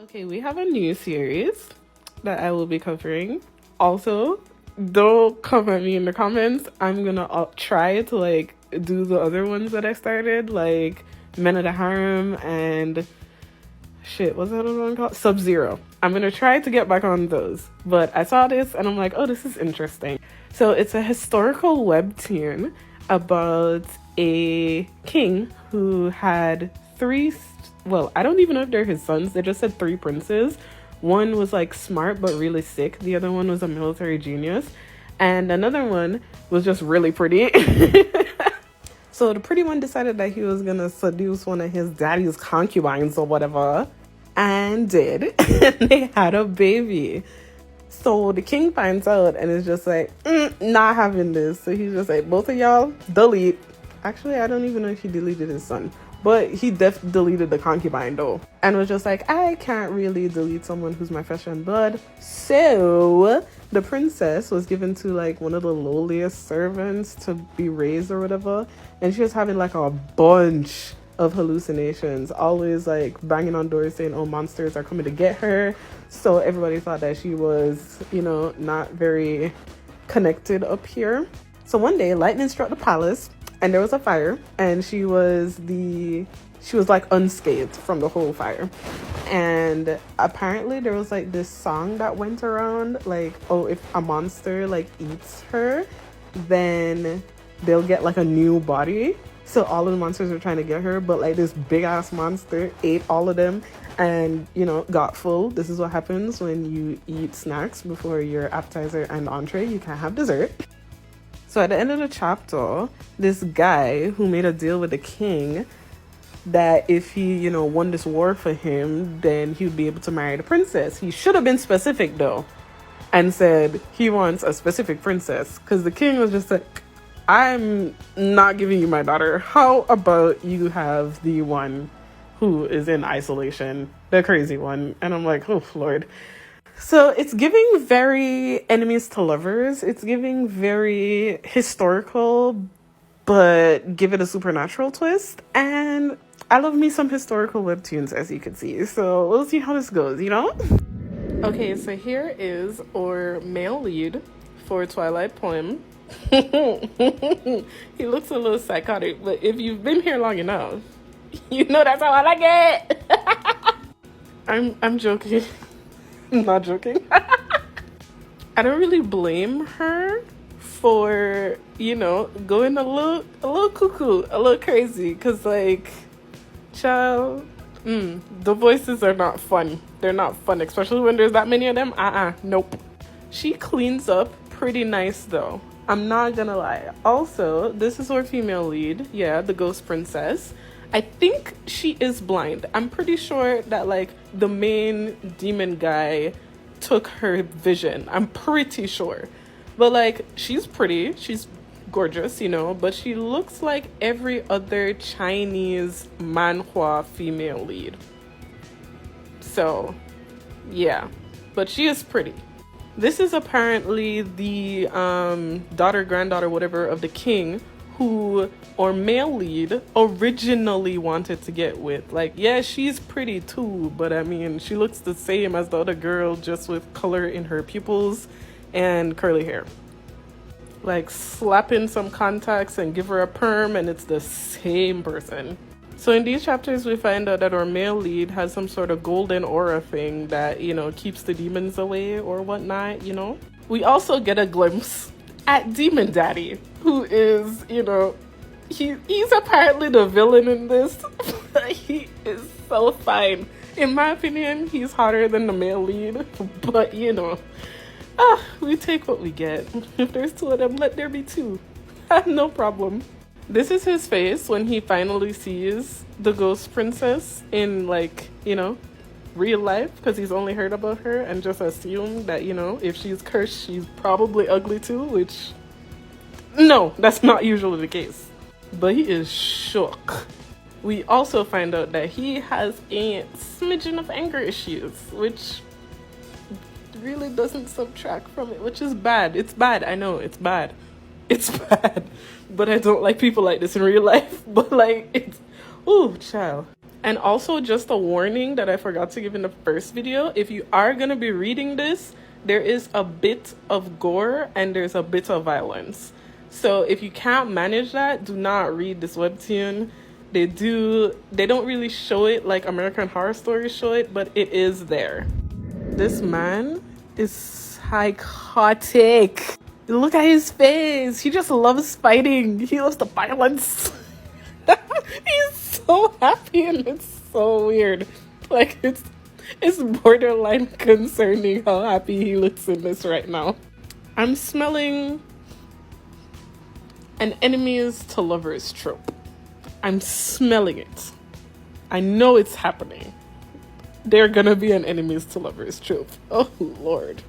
Okay, we have a new series that I will be covering. Also, don't come at me in the comments. I'm gonna try to do the other ones that I started, like Men of the Harem and shit, what's that other one called? Sub-Zero. I'm gonna try to get back on those. But I saw this and I'm like, oh, this is interesting. So it's a historical webtoon about a king who had I don't even know if they're his sons. They just said 3 princes. One was like smart but really sick. The other one was a military genius. And another one was just really pretty. So the pretty one decided that he was gonna seduce one of his daddy's concubines or whatever. And did. And they had a baby. So the king finds out and is just like, not having this. So he's just like, both of y'all, delete. Actually, I don't even know if he deleted his son. But he deleted the concubine though. And was just like, I can't really delete someone who's my flesh and blood. So the princess was given to like one of the lowliest servants to be raised or whatever. And she was having like a bunch of hallucinations. Always like banging on doors saying, oh, monsters are coming to get her. So everybody thought that she was, not very connected up here. So one day lightning struck the palace. And there was a fire, and she was like unscathed from the whole fire. And apparently there was like this song that went around, like, oh, if a monster like eats her, then they'll get like a new body. So all of the monsters were trying to get her, but like this big ass monster ate all of them and, got full. This is what happens when you eat snacks before your appetizer and entree. You can't have dessert. So at the end of the chapter, this guy who made a deal with the king that if he, won this war for him, then he would be able to marry the princess. He should have been specific though and said he wants a specific princess, because the king was just like, I'm not giving you my daughter. How about you have the one who is in isolation, the crazy one? And I'm like, oh, Lord. So it's giving very enemies to lovers. It's giving very historical, but give it a supernatural twist. And I love me some historical webtoons, as you can see. So we'll see how this goes, Okay, so here is our male lead for Twilight poem. He looks a little psychotic, but if you've been here long enough, that's how I like it. I'm joking. I'm not joking. I don't really blame her for, going a little cuckoo, a little crazy, because child, the voices are not fun. They're not fun, especially when there's that many of them. Nope. She cleans up pretty nice though. I'm not gonna lie. Also, this is our female lead. Yeah, the ghost princess. I think she is blind. I'm pretty sure that the main demon guy took her vision. I'm pretty sure. But she's pretty. She's gorgeous, but she looks like every other Chinese manhua female lead. So, yeah. But she is pretty. This is apparently the daughter, granddaughter, whatever of the king who our male lead originally wanted to get with. Yeah, she's pretty too, but I mean, she looks the same as the other girl, just with color in her pupils and curly hair. Slap in some contacts and give her a perm and it's the same person. So in these chapters, we find out that our male lead has some sort of golden aura thing that, keeps the demons away or whatnot, We also get a glimpse at Demon Daddy, who is, he's apparently the villain in this. He is so fine. In my opinion, he's hotter than the male lead, but we take what we get. If there's 2 of them, let there be 2. No problem. This is his face when he finally sees the ghost princess in real life, because he's only heard about her and just assumed that, if she's cursed, she's probably ugly too, which, no, that's not usually the case. But he is shook. We also find out that he has a smidgen of anger issues, which really doesn't subtract from it, which is bad. It's bad. I know, it's bad. It's bad. But I don't like people like this in real life. But it's, ooh, child. And also, just a warning that I forgot to give in the first video, if you are going to be reading this, there is a bit of gore and there's a bit of violence. So if you can't manage that, do not read this webtoon. They don't really show it like American Horror Stories show it, but it is there. This man is psychotic. Look at his face. He just loves fighting. He loves the violence. He's so happy and it's so weird. Like it's borderline concerning how happy he looks in this right now. I'm smelling an enemies to lovers trope. I'm smelling it. I know it's happening. They're gonna be an enemies to lovers trope. Oh Lord.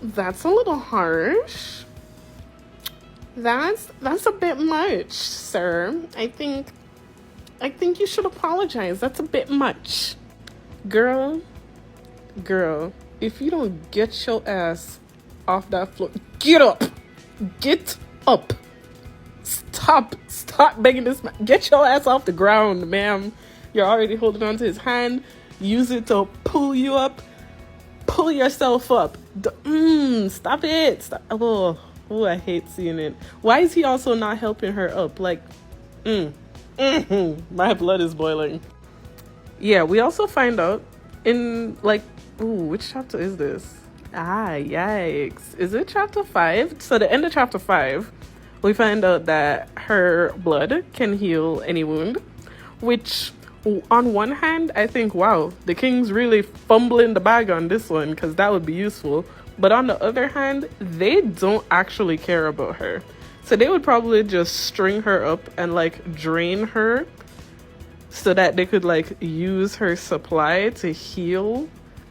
That's a little harsh. That's a bit much, sir. I think you should apologize. That's a bit much. Girl, if you don't get your ass off that floor, get up. Get up. Stop begging this man. Get your ass off the ground, ma'am. You're already holding on to his hand. Use it to pull you up. Pull yourself up. Stop it. Stop. Oh, I hate seeing it. Why is he also not helping her up? Like, my blood is boiling. Yeah, we also find out in like, which chapter is this? Yikes. Is it chapter 5? So the end of chapter 5, we find out that her blood can heal any wound, which on one hand, I think, wow, the king's really fumbling the bag on this one because that would be useful. But on the other hand, they don't actually care about her. So they would probably just string her up and like drain her so that they could like use her supply to heal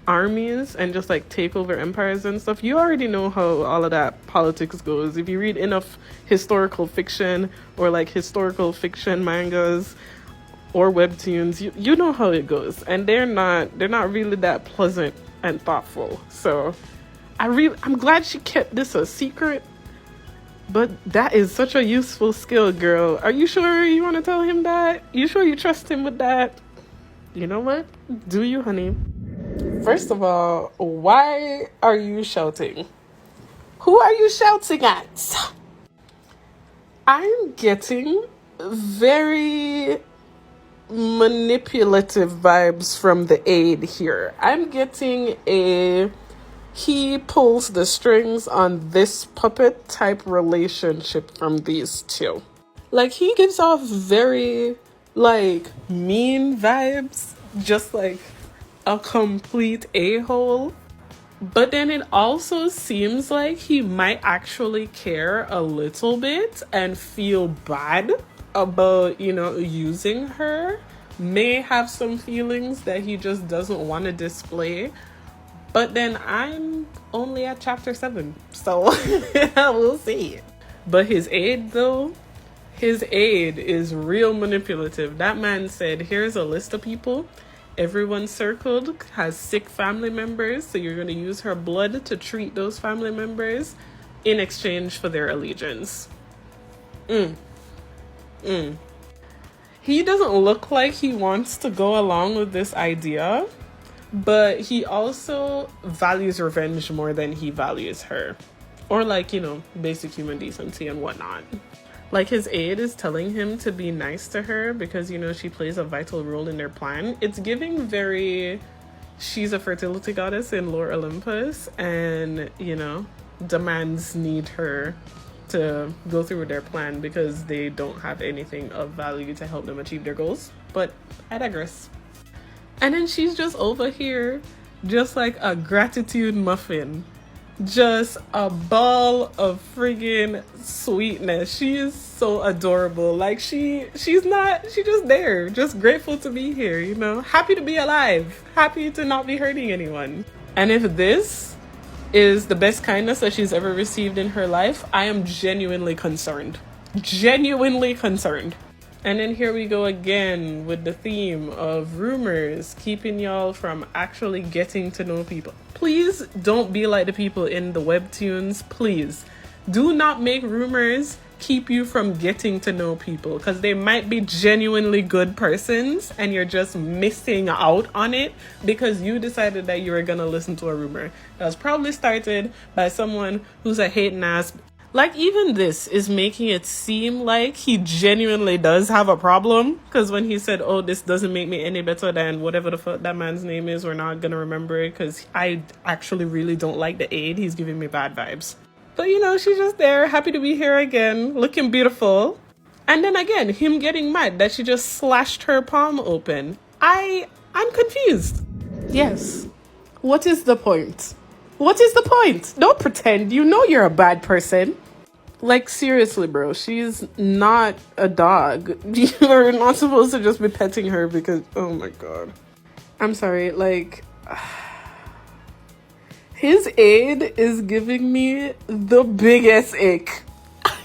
armies and just like take over empires and stuff. You already know how all of that politics goes. If you read enough historical fiction or like historical fiction mangas or webtoons, you know how it goes. And they're not really that pleasant and thoughtful. So I'm glad she kept this a secret. But that is such a useful skill, girl. Are you sure you want to tell him that? You sure you trust him with that? You know what? Do you, honey? First of all, why are you shouting? Who are you shouting at? I'm getting very manipulative vibes from the aide here. I'm getting he pulls the strings on this puppet type relationship from these two. Like, he gives off very, like, mean vibes, just like a complete a-hole. But then it also seems like he might actually care a little bit and feel bad about, using her. May have some feelings that he just doesn't want to display. But then I'm only at chapter 7, so we'll see. But his aide, though, his aide is real manipulative. That man said, here's a list of people. Everyone circled has sick family members, so you're going to use her blood to treat those family members in exchange for their allegiance. He doesn't look like he wants to go along with this idea. But he also values revenge more than he values her. Or like, basic human decency and whatnot. Like, his aide is telling him to be nice to her because, she plays a vital role in their plan. It's giving very, she's a fertility goddess in Lore Olympus. And, demands need her to go through with their plan because they don't have anything of value to help them achieve their goals. But I digress. And then she's just over here, just like a gratitude muffin. Just a ball of friggin' sweetness. She is so adorable. Like, she's just there. Just grateful to be here, Happy to be alive. Happy to not be hurting anyone. And if this is the best kindness that she's ever received in her life, I am genuinely concerned. Genuinely concerned. And then here we go again with the theme of rumors, keeping y'all from actually getting to know people. Please don't be like the people in the webtoons. Please do not make rumors keep you from getting to know people, because they might be genuinely good persons and you're just missing out on it because you decided that you were gonna listen to a rumor that was probably started by someone who's a hating ass. Like, even this is making it seem like he genuinely does have a problem, because when he said, oh, this doesn't make me any better than whatever the fuck that man's name is, we're not gonna remember it because I actually really don't like the aide. He's giving me bad vibes. But, you know, she's just there, happy to be here again, looking beautiful. And then again, him getting mad that she just slashed her palm open. I'm confused. Yes. What is the point? What is the point? Don't pretend. You know you're a bad person. Like, seriously, bro, she's not a dog. You're not supposed to just be petting her because, oh my god. I'm sorry, like, his aide is giving me the biggest ick.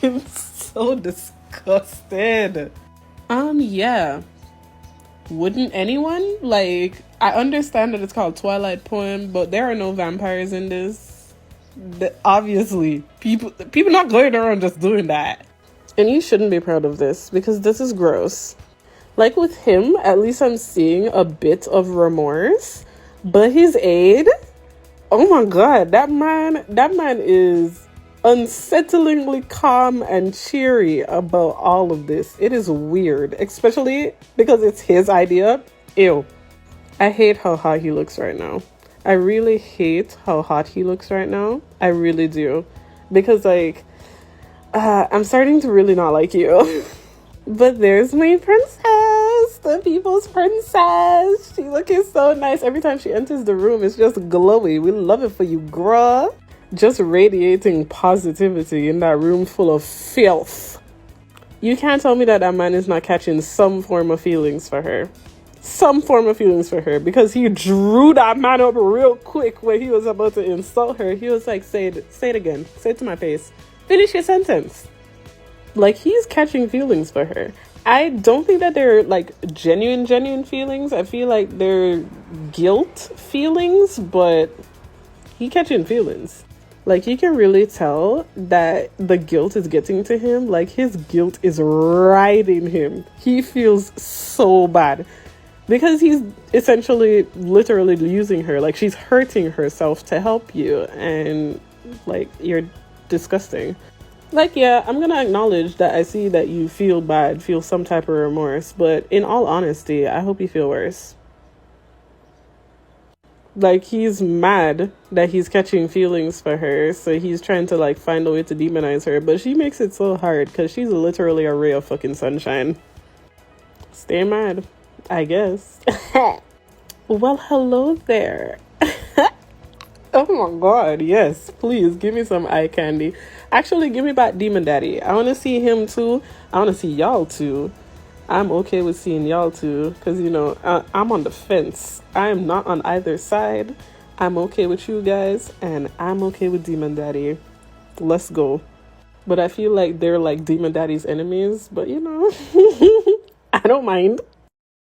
I'm so disgusted. Yeah. Wouldn't anyone? Like, I understand that it's called Twilight poem, but there are no vampires in this. Obviously, people not going around just doing that. And you shouldn't be proud of this because this is gross. Like, with him, at least I'm seeing a bit of remorse, but his aide, oh my god, that man is unsettlingly calm and cheery about all of this. It is weird, especially because it's his idea. Ew. I hate how hot he looks right now. I really hate how hot he looks right now. I really do. Because, like, I'm starting to really not like you. But there's my princess, the people's princess. She looking so nice. Every time she enters the room, it's just glowy. We love it for you, girl. Just radiating positivity in that room full of filth. You can't tell me that man is not catching some form of feelings for her. Some form of feelings for her, because he drew that man up real quick when he was about to insult her. He was like, say it again. Say it to my face. Finish your sentence. Like, he's catching feelings for her. I don't think that they're, like, genuine feelings. I feel like they're guilt feelings, but he catching feelings. Like, you can really tell that the guilt is getting to him. Like, his guilt is riding him. He feels so bad. Because he's essentially literally using her. Like, she's hurting herself to help you. And, like, you're disgusting. Like, yeah, I'm gonna acknowledge that I see that you feel bad, feel some type of remorse. But in all honesty, I hope you feel worse. Like, he's mad that he's catching feelings for her. So he's trying to, like, find a way to demonize her. But she makes it so hard because she's literally a ray of fucking sunshine. Stay mad, I guess. Well, hello there. Oh my god, yes. Please, give me some eye candy. Actually, give me back Demon Daddy. I want to see him too. I want to see y'all too. I'm okay with seeing y'all too. Because, you know, I'm on the fence. I am not on either side. I'm okay with you guys. And I'm okay with Demon Daddy. Let's go. But I feel like they're like Demon Daddy's enemies. But, you know, I don't mind.